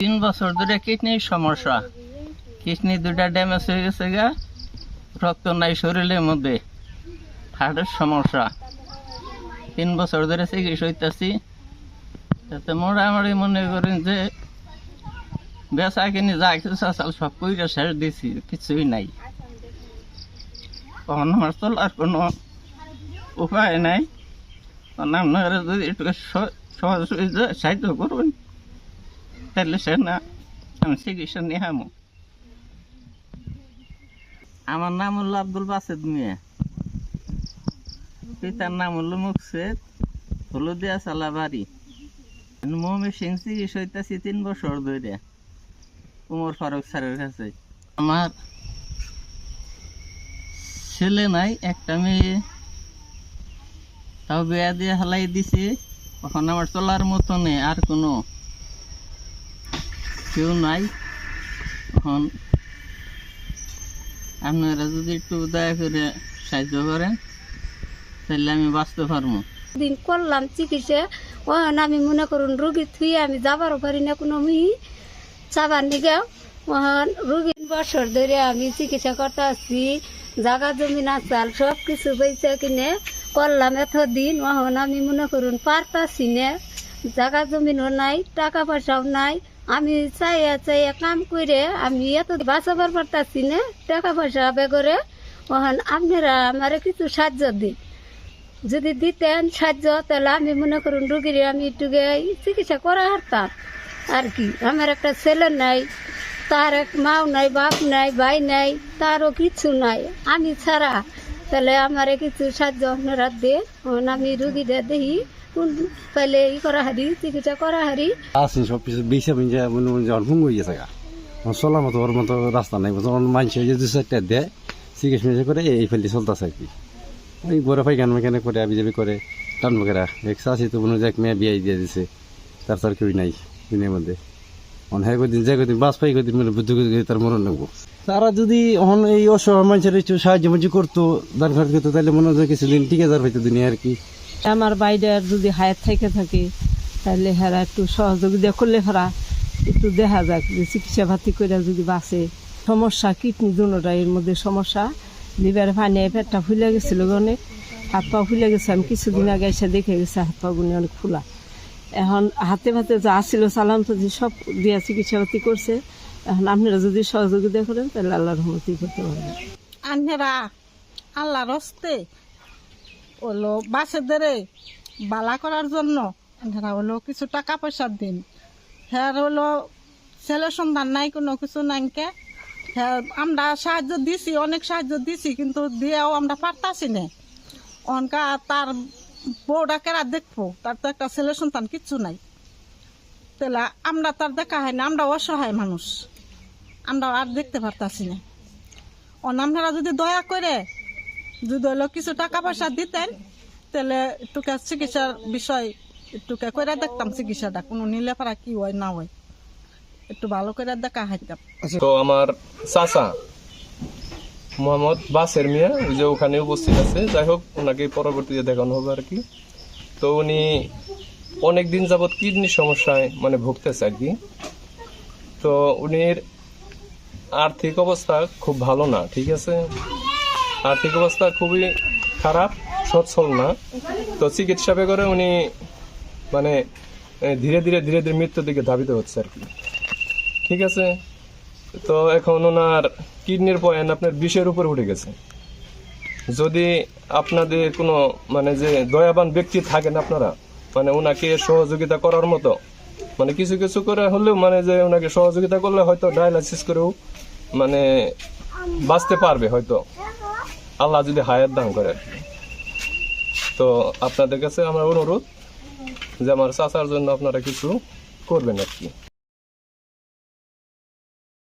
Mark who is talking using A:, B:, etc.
A: 3 বছর ধরে কিডনির সমস্যা, কিডনি দুটা ড্যামেজ হয়ে গেছে গা, রক্ত নাই শরীরের মধ্যে, হার্টের সমস্যা। 3 বছর ধরে চিকিৎসা হইতেছি। তাতে মোটামুটি মনে করেন যে বেচা কিনি যা কিছু চাল সব কইরা শেষ দিছি, কিছুই নাই। তখন আমার চলার কোনো উপায় নাই। আপনারা যদি একটু সহযোগিতা সাহায্য করবেন তাহলে সে না আমি চিকিৎসা নিয়ে হামো। আমার নাম হলো আব্দুল বাসেদ মিয়া, পিতার নাম হলো মুকসেদ, হলুদিয়া চালা বাড়ি। মমি সিং চিকিৎসা হইতেছি 3 বছর ধরে উমর ফারুক স্যারের কাছে। আমার ছেলে নাই, একটা মেয়ে, তাও বিয়া দিয়ে হালাই দিছে। এখন আমার চলার মতো নেই, আর কোনো কেউ নাই। এখন আপনারা যদি একটু দয়া করে সাহায্য করেন তাহলে আমি বাঁচতে পারবো।
B: দিন করলাম চিকিৎসা, ওখান আমি মনে করুন রুগী থুয়ে আমি যাবারও পারি না, কোনো চাবার নিগে। ওখান রুগী বছর ধরে আমি চিকিৎসা করতে আসছি, জায়গা জমি না চাল সব কিছু পয়সা কিনে করলাম এতদিন। ওখান আমি মনে করুন পারতাছি না, জায়গা জমিনও নাই, টাকা পয়সাও নাই। আমি চাইয়া কাম করে আমি এত বাঁচাবার পারতাছি না, টাকা পয়সা বেগরে। ওখান আপনারা আমার কিছু সাহায্য দিন, যদি দিতেন সাহায্য তাহলে আমি মনে করুন রুগীর আমি একটু চিকিৎসা করা হারতাম আর কি। আমার একটা ছেলে নাই, তার এক মাও নাই, বাপ নাই, ভাই নাই, তারও কিছু নাই আমি ছাড়া। তাহলে আমার কিছু সাহায্য আপনারা দেন, আমি রুগীটা দেখি কোন তাহলে করা হারি, চিকিৎসা করা হারি।
C: আসি সব কিছু বেশি যখন ভুঙ্গ হয়ে গেছে গা, চলার মতো ওর মতো রাস্তা নাই। যখন মানুষ যে 2-4টা দেয় চিকিৎসা করে এই ফেলতে চলতেছে আর কি। ওই বড় পাইখান মেখানে করে আবিজাবি করে টানবো কেরা। এক চাষি তো মনে হয় এক মেয়ে বিয়ে দিয়ে দিছে, তার তার কেউই নাই দিনের মধ্যে। হ্যাঁ কদিন যে কদিন বাস পাই কদিন মানে বুদ্ধি তার মরণ নেবো। তারা যদি এখন এই অসহায় মানুষের একটু সাহায্য করতো, দরকার করতো, তাহলে মনে হয় কিছুদিন টিকে যার হইতো দুনিয়া আর কি।
D: আমার বাইরে যদি হায়াত থেকে থাকে তাহলে হেরা একটু সহযোগিতা করলে হেরা একটু দেখা যাক যে চিকিৎসা ভাতি করে যদি বাঁচে। সমস্যা কিডনি দুটোটা, এর মধ্যে সমস্যা। লিভারে পানি, পেটটা ফুলে গেছিল অনেক, হাত পা ফুলে গেছে। আমি কিছুদিন আগে এসে দেখে গেছে হাত পা গুলি অনেক ফুলা। এখন হাতে ভাতে যা ছিল চালান তো সব দিয়া চিকিৎসা ভাতি করছে। এখন আপনারা যদি সহযোগিতা করেন তাহলে আল্লাহর রহমতি করতে পারবেন।
E: আন্হেরা আল্লাহর হস্তে হলো বাসেদের বালা করার জন্য আন্হেরা হলো কিছু টাকা পয়সা দিন। হ্যাঁ হলো ছেলে সন্তান নাই, কোনো কিছু নাইকে। হ্যাঁ আমরা সাহায্য দিছি, অনেক সাহায্য দিছি, কিন্তু দিয়েও আমরা পারতাছি না। অনকা তার বউটা কেরা দেখবো, তার তো একটা ছেলে সন্তান কিচ্ছু নাই। তাহলে আমরা তার দেখা হয় না, আমরা অসহায় মানুষ, আমরা আর দেখতে পারতাছি না। আপনারা যদি দয়া করে যদি হলো কিছু টাকা পয়সা দিতেন তাহলে একটুকে চিকিৎসার বিষয় একটুকে করে দেখতাম, চিকিৎসাটা কোনো নিলে পারা কি হয় না হয় একটু ভালো করে দেখা হাইতাম।
F: তো আমার চাচা মোহাম্মদ বাসের মিয়া ওই যে ওখানে উপস্থিত আছে, যাই হোক ওনাকে পরবর্তীতে দেখানো হবে আর কি। তো উনি অনেকদিন যাবৎ কিডনির সমস্যায় মানে ভুগতেছে আর কি। তো উনির আর্থিক অবস্থা খুব ভালো না, ঠিক আছে, আর্থিক অবস্থা খুবই খারাপ, সচ্ছল না। তো চিকিৎসা করে উনি মানে ধীরে ধীরে মৃত্যুর দিকে ধাবিত হচ্ছে আর কি, ঠিক আছে। তো এখন ওনার কিডনির পয়েন্ট আপনার 20-এর উপরে উঠে গেছে। যদি আপনাদের কোনো মানে যে দয়াবান ব্যক্তি থাকেন আপনারা মানে ওনাকে সহযোগিতা করার মতো, মানে কিছু কিছু করে হলেও মানে যে ওনাকে সহযোগিতা করলে হয়তো ডায়ালাইসিস করেও মানে বাঁচতে পারবে হয়তো, আল্লাহ যদি হায়াত দান করে। তো আপনাদের কাছে আমার অনুরোধ যে আমার চাচার জন্য আপনারা কিছু করবেন আর কি।